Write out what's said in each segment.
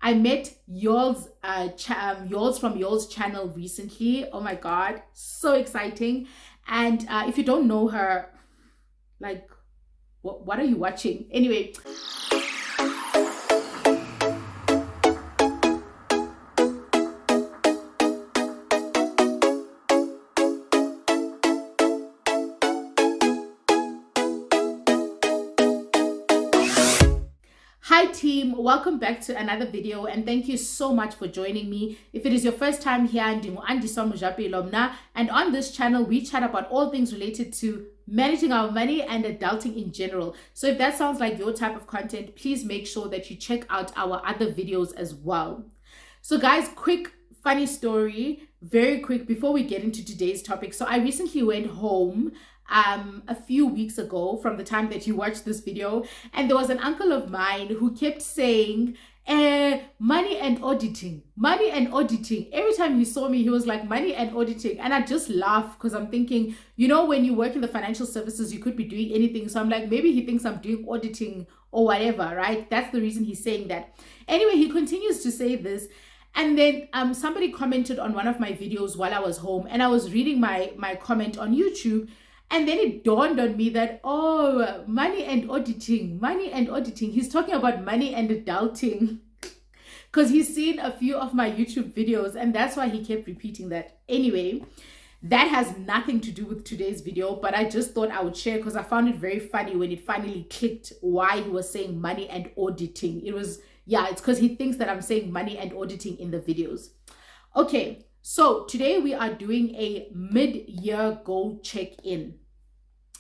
I met Yolz, Yolz from Yolz channel recently. Oh my God, so exciting. And if you don't know her, like, what are you watching? Anyway. Hi team, welcome back to another video and thank you so much for joining me. If it is your first time here, andiswa.mojapelo, and on this channel we chat about all things related to managing our money and adulting in general. So if that sounds like your type of content, please make sure that you check out our other videos as well. So guys, quick funny story, very quick before we get into today's topic. So I recently went home a few weeks ago from the time that you watched this video, and there was an uncle of mine who kept saying money and auditing, money and auditing. Every time he saw me, he was like, money and auditing. And I just laugh because I'm thinking, you know, when you work in the financial services, you could be doing anything. So I'm like, maybe he thinks I'm doing auditing or whatever, right? That's the reason he's saying that. Anyway, he continues to say this. And then somebody commented on one of my videos while I was home, and I was reading my comment on YouTube. And then it dawned on me that, oh, money and auditing, money and auditing. He's talking about money and adulting because he's seen a few of my YouTube videos, and that's why he kept repeating that. Anyway, that has nothing to do with today's video, but I just thought I would share because I found it very funny when it finally clicked why he was saying money and auditing. It was, yeah, it's because he thinks that I'm saying money and auditing in the videos. Okay, so today we are doing a mid-year goal check-in.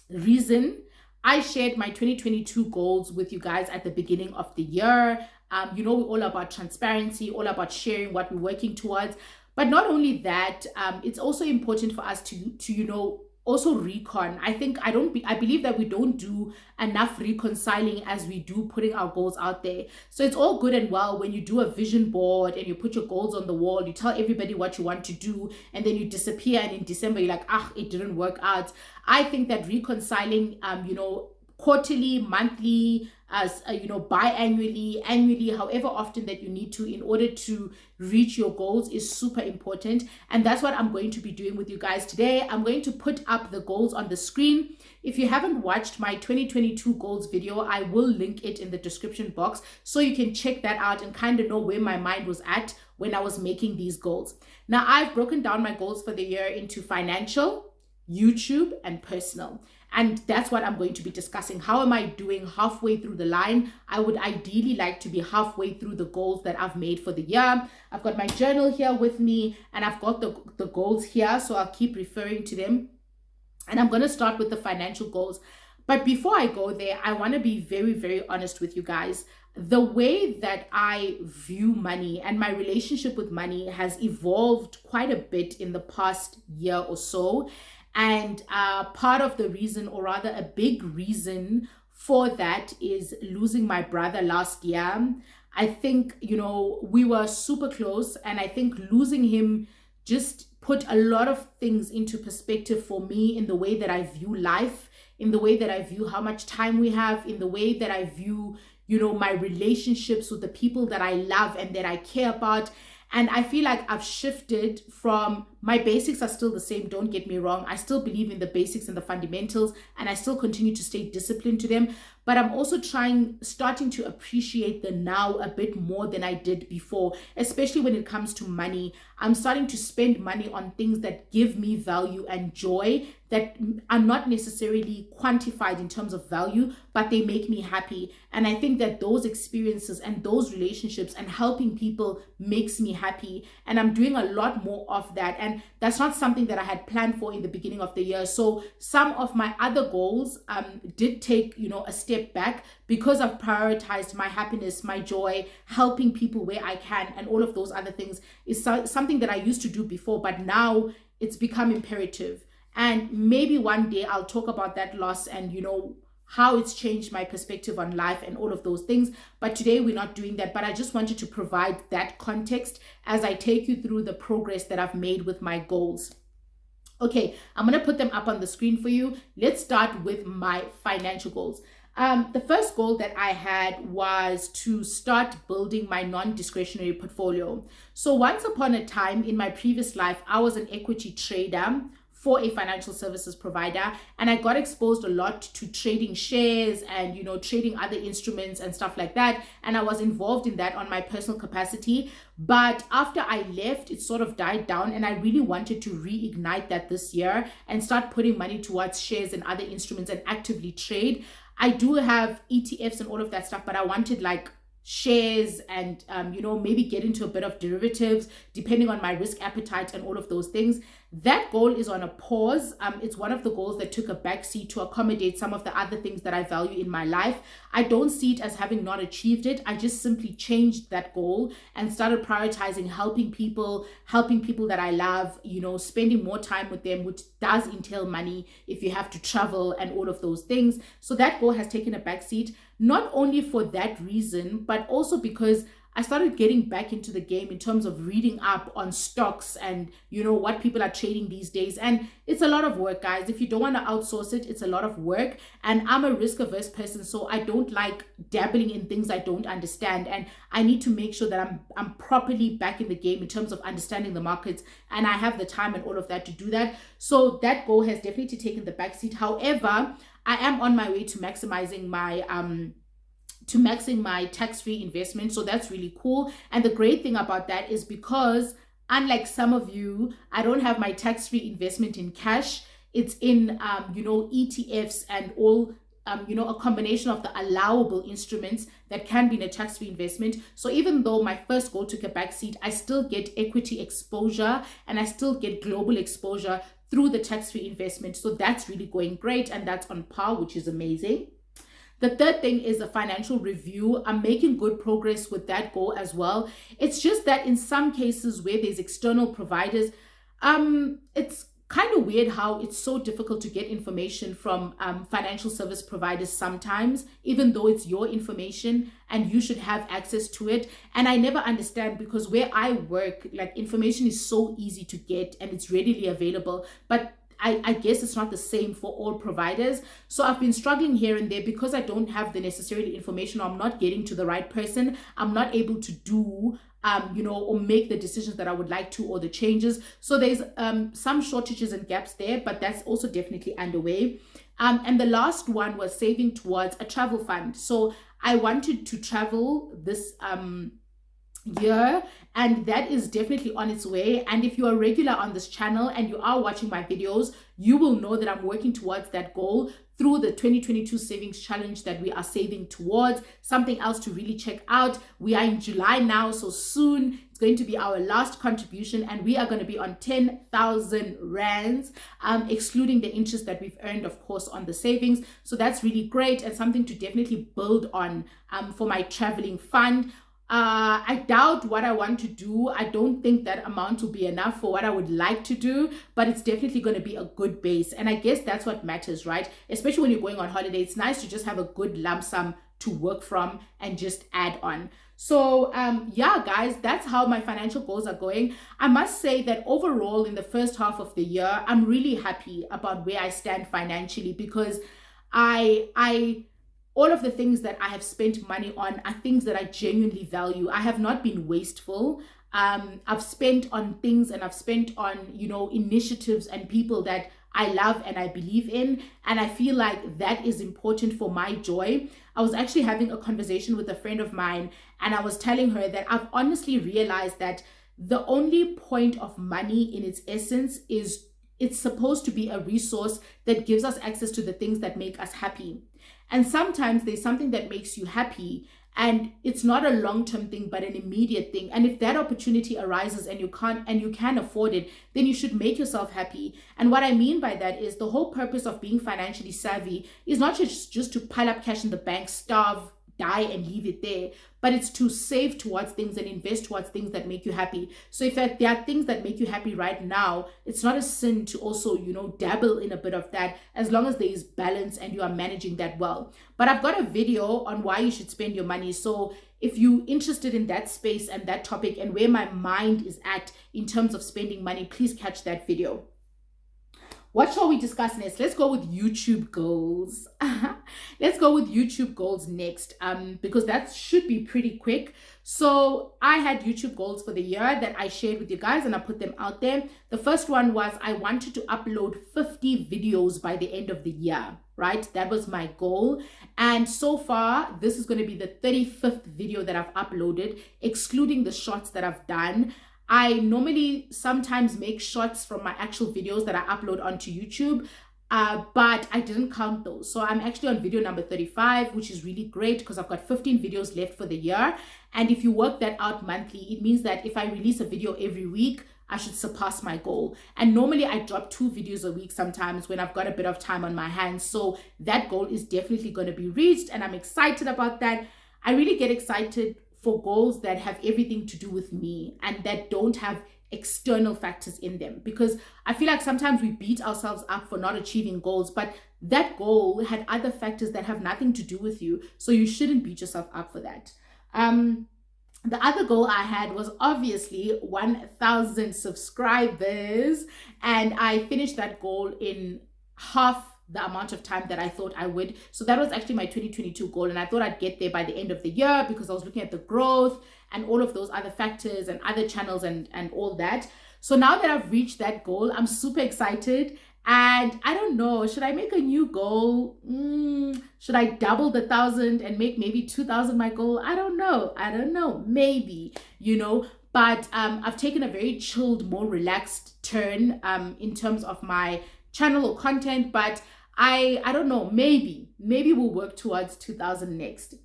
Reason, I shared my 2022 goals with you guys at the beginning of the year. You know, we're all about transparency, all about sharing what we're working towards. But not only that, it's also important for us to you know, also recon. I believe that we don't do enough reconciling as we do putting our goals out there. So it's all good and well when you do a vision board and you put your goals on the wall, you tell everybody what you want to do, and then you disappear, and in December you're like, it didn't work out. I think that reconciling, you know, quarterly, monthly, as you know, biannually, annually, however often that you need to in order to reach your goals is super important. And that's what I'm going to be doing with you guys today. I'm going to put up the goals on the screen. If you haven't watched my 2022 goals video, I will link it in the description box so you can check that out and kind of know where my mind was at when I was making these goals. Now, I've broken down my goals for the year into financial, YouTube, and personal. And that's what I'm going to be discussing. How am I doing halfway through the line? I would ideally like to be halfway through the goals that I've made for the year. I've got my journal here with me, and I've got the goals here, so I'll keep referring to them. And I'm going to start with the financial goals. But before I go there, I want to be very, very honest with you guys. The way that I view money and my relationship with money has evolved quite a bit in the past year or so. And part of the reason, or rather a big reason for that, is losing my brother last year. I think, you know, we were super close, and I think losing him just put a lot of things into perspective for me in the way that I view life, in the way that I view how much time we have, in the way that I view, you know, my relationships with the people that I love and that I care about. And I feel like I've shifted from, my basics are still the same, don't get me wrong. I still believe in the basics and the fundamentals, and I still continue to stay disciplined to them. But I'm also starting to appreciate the now a bit more than I did before, especially when it comes to money. I'm starting to spend money on things that give me value and joy, that are not necessarily quantified in terms of value, but they make me happy. And I think that those experiences and those relationships and helping people makes me happy. And I'm doing a lot more of that. And that's not something that I had planned for in the beginning of the year. So some of my other goals did take, you know, a step back because I've prioritized my happiness, my joy, helping people where I can, and all of those other things is something that I used to do before, but now it's become imperative. And maybe one day I'll talk about that loss and, you know, how it's changed my perspective on life and all of those things. But today we're not doing that. But I just wanted to provide that context as I take you through the progress that I've made with my goals. Okay, I'm going to put them up on the screen for you. Let's start with my financial goals. The first goal that I had was to start building my non-discretionary portfolio. So once upon a time in my previous life, I was an equity trader for a financial services provider, and I got exposed a lot to trading shares and trading other instruments and stuff like that, and I was involved in that on my personal capacity. But after I left, it sort of died down, and I really wanted to reignite that this year and start putting money towards shares and other instruments and actively trade. I do have ETFs and all of that stuff, but I wanted like shares and maybe get into a bit of derivatives depending on my risk appetite and all of those things. That goal is on a pause. It's one of the goals that took a backseat to accommodate some of the other things that I value in my life. I don't see it as having not achieved it. I just simply changed that goal and started prioritizing helping people that I love, spending more time with them, which does entail money if you have to travel and all of those things. So that goal has taken a backseat, not only for that reason, but also because I started getting back into the game in terms of reading up on stocks and, what people are trading these days. And it's a lot of work, guys. If you don't want to outsource it, it's a lot of work. And I'm a risk averse person, so I don't like dabbling in things I don't understand. And I need to make sure that I'm properly back in the game in terms of understanding the markets. And I have the time and all of that to do that. So that goal has definitely taken the backseat. However, I am on my way to maximizing my tax-free investment. So that's really cool. And the great thing about that is because unlike some of you, I don't have my tax-free investment in cash. It's in ETFs and all a combination of the allowable instruments that can be in a tax-free investment. So even though my first goal took a backseat, I still get equity exposure and I still get global exposure through the tax-free investment. So that's really going great, and that's on par, which is amazing. The third thing is a financial review. I'm making good progress with that goal as well. It's just that in some cases where there's external providers, it's kind of weird how it's so difficult to get information from financial service providers sometimes, even though it's your information and you should have access to it. And I never understand, because where I work, like, information is so easy to get and it's readily available, but I guess it's not the same for all providers. So I've been struggling here and there because I don't have the necessary information, or I'm not getting to the right person. I'm not able to do or make the decisions that I would like to, or the changes. So there's some shortages and gaps there, but that's also definitely underway. And the last one was saving towards a travel fund. So I wanted to travel this year, and that is definitely on its way. And if you are regular on this channel and you are watching my videos, you will know that I'm working towards that goal through the 2022 savings challenge that we are saving towards. Something else to really check out, we are in July now, so soon it's going to be our last contribution, and we are going to be on 10,000 rands, excluding the interest that we've earned, of course, on the savings. So that's really great and something to definitely build on for my traveling fund. I doubt what I want to do. I don't think that amount will be enough for what I would like to do, but it's definitely going to be a good base. And I guess that's what matters, right? Especially when you're going on holiday, it's nice to just have a good lump sum to work from and just add on. So yeah, guys, that's how my financial goals are going. I must say that overall in the first half of the year, I'm really happy about where I stand financially, because all of the things that I have spent money on are things that I genuinely value. I have not been wasteful. I've spent on things, and I've spent on, initiatives and people that I love and I believe in. And I feel like that is important for my joy. I was actually having a conversation with a friend of mine, and I was telling her that I've honestly realized that the only point of money in its essence is it's supposed to be a resource that gives us access to the things that make us happy. And sometimes there's something that makes you happy, and it's not a long-term thing, but an immediate thing. And if that opportunity arises and you can afford it, then you should make yourself happy. And what I mean by that is the whole purpose of being financially savvy is not just to pile up cash in the bank, starve, die, and leave it there, but it's to save towards things and invest towards things that make you happy. So if there are things that make you happy right now, it's not a sin to also, dabble in a bit of that, as long as there is balance and you are managing that well. But I've got a video on why you should spend your money. So if you're interested in that space and that topic and where my mind is at in terms of spending money, please catch that video. What shall we discuss next? Let's go with YouTube goals. Let's go with YouTube goals next, because that should be pretty quick. So I had YouTube goals for the year that I shared with you guys, and I put them out there. The first one was I wanted to upload 50 videos by the end of the year, right? That was my goal. And so far, this is going to be the 35th video that I've uploaded, excluding the shorts that I've done. I normally sometimes make shorts from my actual videos that I upload onto YouTube, but I didn't count those. So I'm actually on video number 35, which is really great because I've got 15 videos left for the year. And if you work that out monthly, it means that if I release a video every week, I should surpass my goal. And normally I drop 2 videos a week sometimes when I've got a bit of time on my hands. So that goal is definitely going to be reached, and I'm excited about that. I really get excited for goals that have everything to do with me and that don't have external factors in them, because I feel like sometimes we beat ourselves up for not achieving goals, but that goal had other factors that have nothing to do with you, so you shouldn't beat yourself up for that. The other goal I had was obviously 1,000 subscribers, and I finished that goal in half the amount of time that I thought I would. So that was actually my 2022 goal, and I thought I'd get there by the end of the year because I was looking at the growth and all of those other factors and other channels and all that. So now that I've reached that goal, I'm super excited, and I don't know, should I make a new goal? Should I double the 1,000 and make maybe 2,000 my goal? I don't know, maybe, you know. But I've taken a very chilled, more relaxed turn in terms of my channel or content, but I don't know, maybe we'll work towards 2,000 next.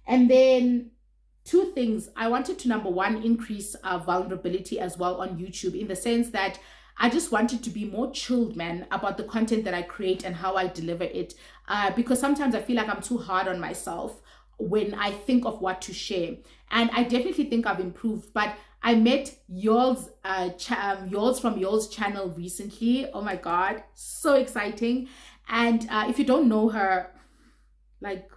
And then 2 things. I wanted to, number 1, increase vulnerability as well on YouTube, in the sense that I just wanted to be more chilled, man, about the content that I create and how I deliver it, because sometimes I feel like I'm too hard on myself when I think of what to share. And I definitely think I've improved, but I met Yolz, Yolz from Yolz channel recently. Oh my God, so exciting. And if you don't know her, like,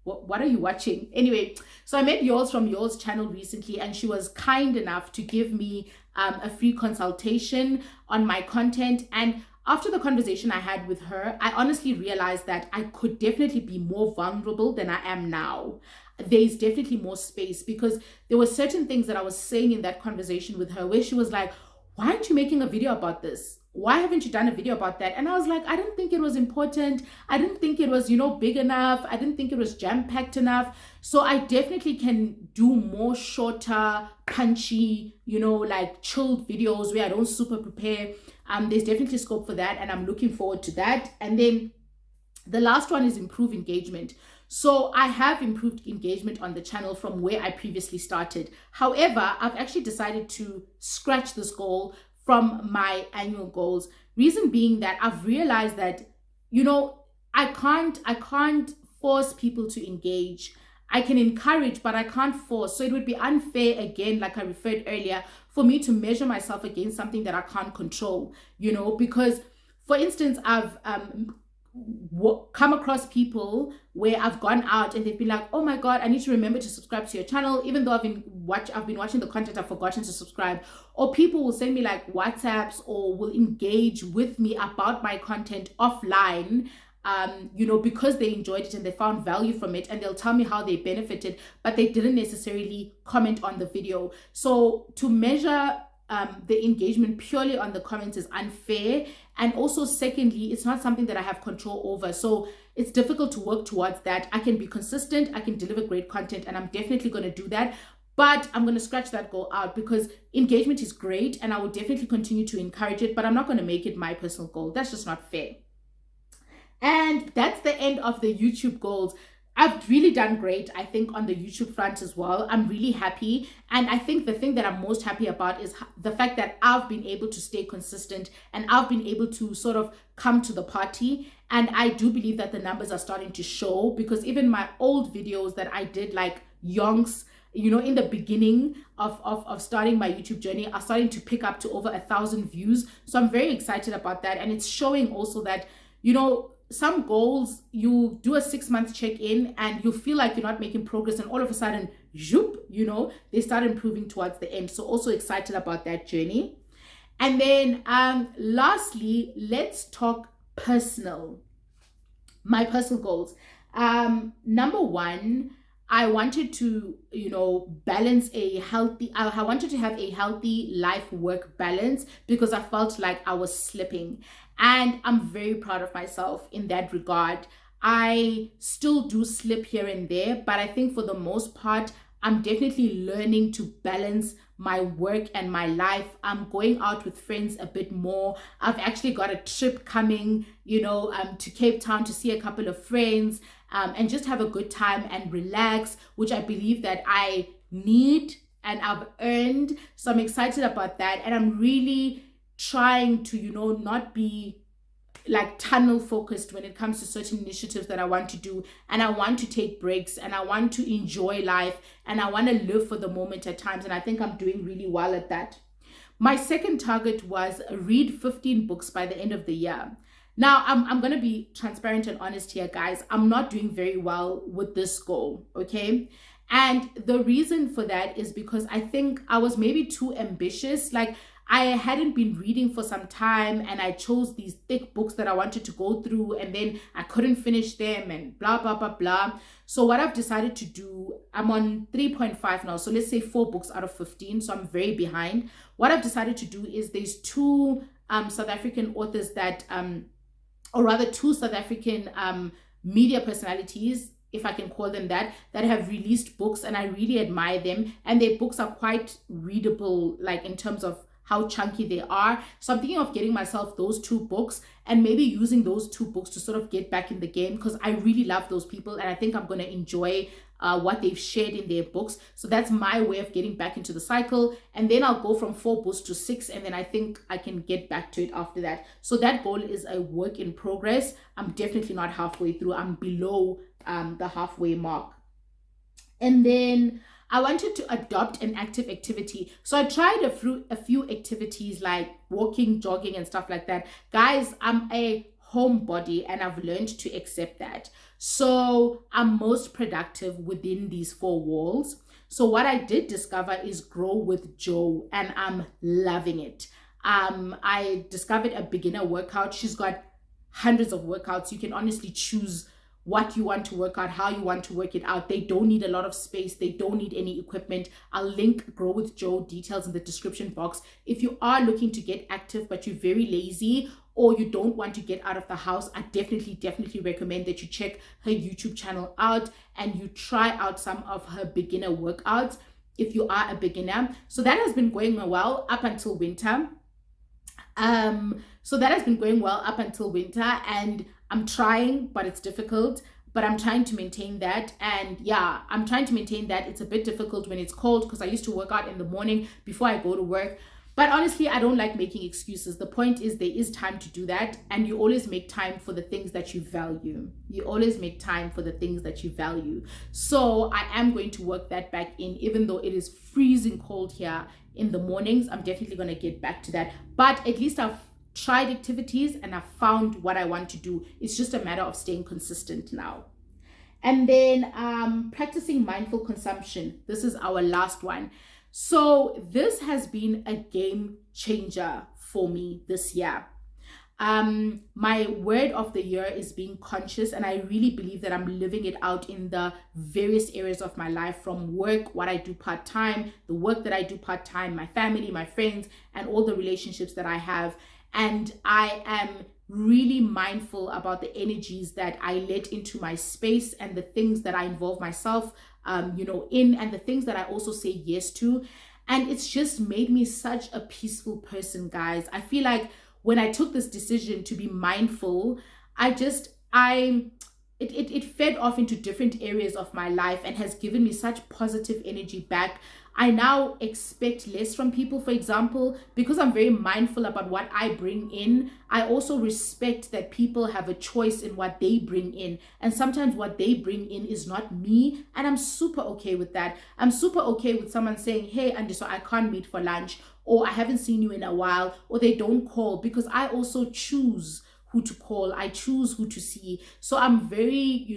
what are you watching? Anyway, so I met Yolz from Yolz channel recently, and she was kind enough to give me a free consultation on my content. And after the conversation I had with her, I honestly realized that I could definitely be more vulnerable than I am now. There's definitely more space, because there were certain things that I was saying in that conversation with her where she was like, why aren't you making a video about this? Why haven't you done a video about that? And I was like, I didn't think it was important. I didn't think it was, you know, big enough. I didn't think it was jam-packed enough. So I definitely can do more shorter, punchy, you know, like chilled videos where I don't super prepare. There's definitely scope for that, and I'm looking forward to that. And then the last one is improve engagement. So I have improved engagement on the channel from where I previously started. However, I've actually decided to scratch this goal from my annual goals. Reason being that I've realized that, you know, I can't force people to engage. I can encourage, but I can't force. So it would be unfair, again, like I referred earlier, for me to measure myself against something that I can't control, you know, because, for instance, I've come across people where I've gone out and they've been like, oh my God, I need to remember to subscribe to your channel, even though I've been watching the content, I've forgotten to subscribe. Or people will send me like WhatsApps or will engage with me about my content offline, you know, because they enjoyed it and they found value from it, and they'll tell me how they benefited, but they didn't necessarily comment on the video. So to measure the engagement purely on the comments is unfair. And also, secondly, it's not something that I have control over. So it's difficult to work towards that. I can be consistent, I can deliver great content, and I'm definitely going to do that. But I'm going to scratch that goal out, because engagement is great and I will definitely continue to encourage it, but I'm not going to make it my personal goal. That's just not fair. And that's the end of the YouTube goals. I've really done great, I think, on the YouTube front as well. I'm really happy. And I think the thing that I'm most happy about is the fact that I've been able to stay consistent and I've been able to sort of come to the party. And I do believe that the numbers are starting to show, because even my old videos that I did, like Yonks, you know, in the beginning of starting my YouTube journey, are starting to pick up to over 1,000 views. So I'm very excited about that. And it's showing also that, you know, some goals, you do a 6-month check-in and you feel like you're not making progress, and all of a sudden, zoop, you know, they start improving towards the end. So also excited about that journey. And then lastly, let's talk my personal goals. Number one, I wanted to, balance I wanted to have a healthy life work balance because I felt like I was slipping. And I'm very proud of myself in that regard. I still do slip here and there, but I think for the most part, I'm definitely learning to balance my work and my life. I'm going out with friends a bit more. I've actually got a trip coming, to Cape Town to see a couple of friends, and just have a good time and relax, which I believe that I need and I've earned. So I'm excited about that. And I'm really trying to, not be like tunnel focused when it comes to certain initiatives that I want to do. And I want to take breaks and I want to enjoy life and I want to live for the moment at times. And I think I'm doing really well at that. My second target was read 15 books by the end of the year. Now, I'm going to be transparent and honest here, guys. I'm not doing very well with this goal, okay? And the reason for that is because I think I was maybe too ambitious. Like, I hadn't been reading for some time and I chose these thick books that I wanted to go through and then I couldn't finish them and blah, blah, blah, blah. So what I've decided to do, I'm on 3.5 now. So let's say 4 books out of 15. So I'm very behind. What I've decided to do is there's two South African authors that, or rather 2 South African media personalities, if I can call them that have released books and I really admire them. And their books are quite readable, like in terms of how chunky they are. So I'm thinking of getting myself those 2 books and maybe using those 2 books to sort of get back in the game because I really love those people and I think I'm going to enjoy what they've shared in their books. So that's my way of getting back into the cycle. And then I'll go from 4 books to 6 and then I think I can get back to it after that. So that goal is a work in progress. I'm definitely not halfway through. I'm below the halfway mark. And then I wanted to adopt an active activity. So I tried a few activities like walking, jogging, and stuff like that. Guys, I'm a homebody and I've learned to accept that. So I'm most productive within these 4 walls. So what I did discover is Grow with Joe and I'm loving it. I discovered a beginner workout. She's got hundreds of workouts. You can honestly choose what you want to work out, how you want to work it out. They don't need a lot of space. They don't need any equipment. I'll link Grow with Joe details in the description box. If you are looking to get active, but you're very lazy or you don't want to get out of the house, I definitely recommend that you check her YouTube channel out and you try out some of her beginner workouts if you are a beginner. So that has been going well up until winter. And I'm trying, but it's difficult. But I'm trying to maintain that. And yeah, I'm trying to maintain that. It's a bit difficult when it's cold because I used to work out in the morning before I go to work. But honestly, I don't like making excuses. The point is there is time to do that. And you always make time for the things that you value. You always make time for the things that you value. So I am going to work that back in, even though it is freezing cold here in the mornings. I'm definitely going to get back to that. But at least I've tried activities and I've found what I want to do. It's just a matter of staying consistent now. And then practicing mindful consumption. This is our last one. So this has been a game changer for me this year. My word of the year is being conscious, and I really believe that I'm living it out in the various areas of my life, from work, what I do part-time, the work that I do part-time, my family, my friends, and all the relationships that I have. And I am really mindful about the energies that I let into my space and the things that I involve myself, in, and the things that I also say yes to. And it's just made me such a peaceful person, guys. I feel like when I took this decision to be mindful, it fed off into different areas of my life and has given me such positive energy back. I now expect less from people, for example, because I'm very mindful about what I bring in. I also respect that people have a choice in what they bring in. And sometimes what they bring in is not me. And I'm super okay with that. I'm super okay with someone saying, hey, Andiswa, I can't meet for lunch, or I haven't seen you in a while, or they don't call, because I also choose who to call, I choose who to see. So I'm very,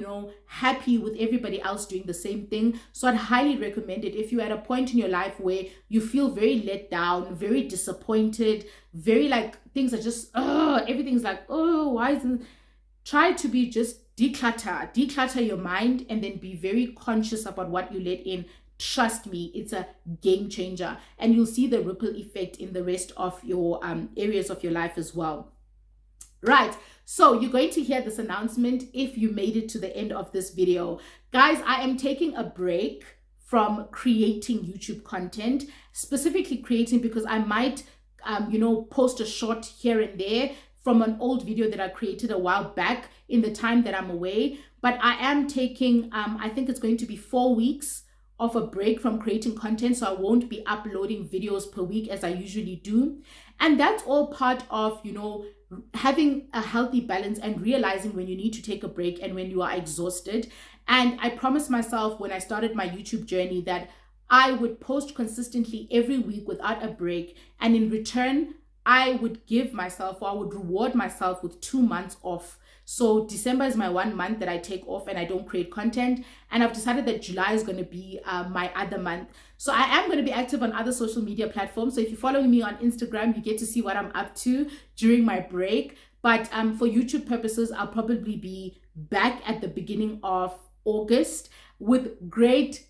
happy with everybody else doing the same thing. So I'd highly recommend it if you're at a point in your life where you feel very let down, very disappointed, very like things are just, everything's like, why isn't, try to be just declutter your mind, and then be very conscious about what you let in. Trust me, it's a game changer, and you'll see the ripple effect in the rest of your areas of your life as well. Right, so you're going to hear this announcement if you made it to the end of this video. Guys, I am taking a break from creating YouTube content, specifically creating because I might, post a short here and there from an old video that I created a while back in the time that I'm away. But I am taking, I think it's going to be 4 weeks of a break from creating content, so I won't be uploading videos per week as I usually do. And that's all part of, having a healthy balance and realizing when you need to take a break and when you are exhausted. And I promised myself when I started my YouTube journey that I would post consistently every week without a break, and in return I would give myself, or I would reward myself with 2 months off. So December is my 1 month that I take off and I don't create content. And I've decided that July is going to be my other month. So I am going to be active on other social media platforms. So if you're following me on Instagram, you get to see what I'm up to during my break. But for YouTube purposes, I'll probably be back at the beginning of August with great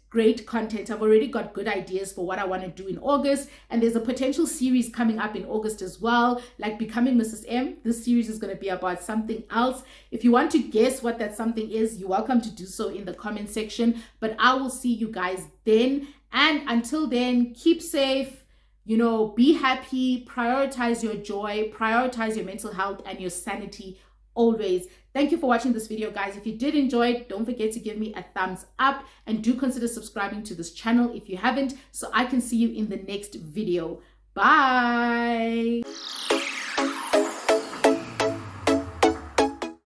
content. I've already got good ideas for what I want to do in August, and there's a potential series coming up in August as well, like Becoming Mrs. M. This series is going to be about something else. If you want to guess what that something is, you're welcome to do so in the comment section, but I will see you guys then. And until then, keep safe, be happy, prioritize your joy, prioritize your mental health and your sanity always. Thank you for watching this video, guys. If you did enjoy it, don't forget to give me a thumbs up, and do consider subscribing to this channel if you haven't, so I can see you in the next video. Bye.